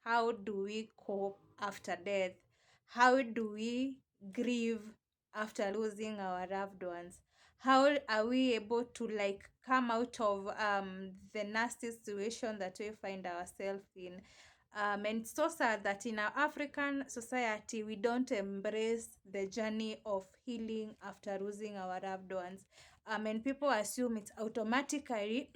how do we cope after death? How do we grieve after losing our loved ones? How are we able to like come out of the nasty situation that we find ourselves in? And it's so sad that in our African society, we don't embrace the journey of healing after losing our loved ones. And people assume it's automatically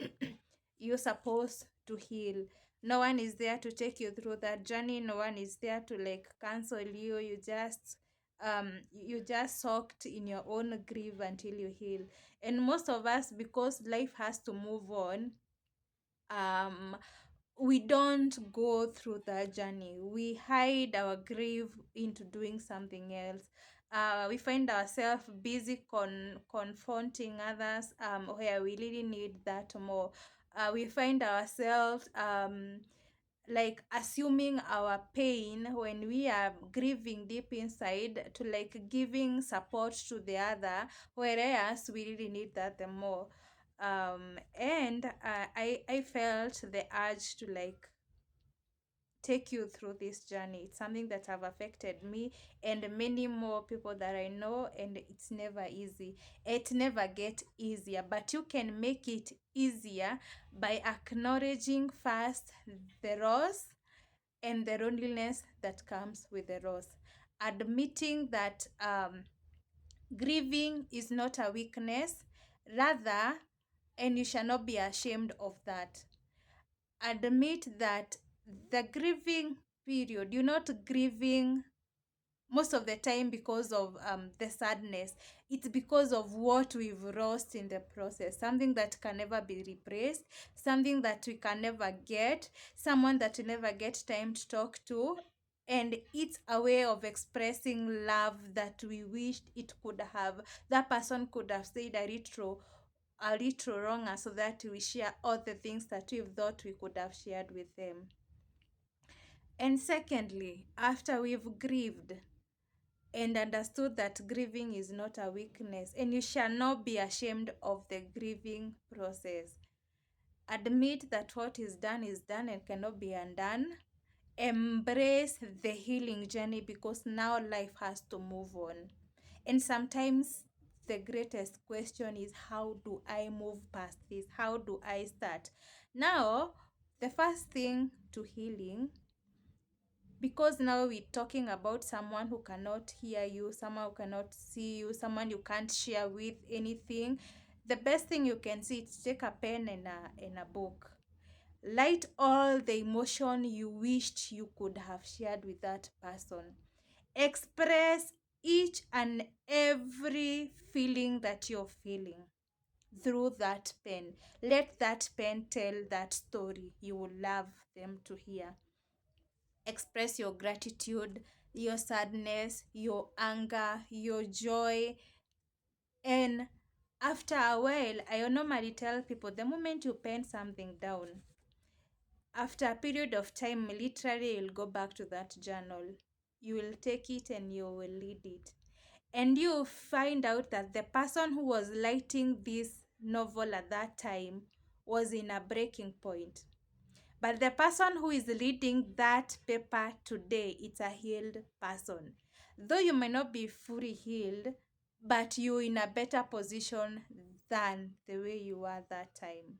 you're supposed to heal. No one is there to take you through that journey. No one is there to like counsel you. You just soaked in your own grief until you heal. And most of us, because life has to move on, um we don't go through that journey. We hide our grief into doing something else. We find ourselves busy confronting others where we really need that more. We find ourselves like assuming our pain when we are grieving deep inside to like giving support to the other, whereas we really need that the more. And I felt the urge to like take you through this journey. It's something that have affected me and many more people that I know, and it's never easy. It never get easier, but you can make it easier by acknowledging first the loss and the loneliness that comes with the loss. Admitting that grieving is not a weakness, rather, and you shall not be ashamed of that. Admit that the grieving period, you're not grieving most of the time because of the sadness. It's because of what we've lost in the process, something that can never be replaced, something that we can never get, someone that we never get time to talk to. And it's a way of expressing love that we wished it could have, that person could have said a little wronger, so that we share all the things that we thought we could have shared with them. And secondly, after we've grieved and understood that grieving is not a weakness, and you shall not be ashamed of the grieving process. Admit that what is done and cannot be undone. Embrace the healing journey, because now life has to move on. And sometimes the greatest question is, how do I move past this? How do I start? Now, the first thing to healing, because now we're talking about someone who cannot hear you, someone who cannot see you, someone you can't share with anything, the best thing you can see is take a pen and a book. Write all the emotion you wished you could have shared with that person. Express each and every feeling that you're feeling through that pen. Let that pen tell that story you would love them to hear. Express your gratitude, your sadness, your anger, your joy. And after a while, I normally tell people, the moment you pen something down, after a period of time, literally, you'll go back to that journal. You will take it and you will read it. And you find out that the person who was writing this novel at that time was in a breaking point. But the person who is reading that paper today, it's a healed person. Though you may not be fully healed, but you're in a better position than the way you were that time.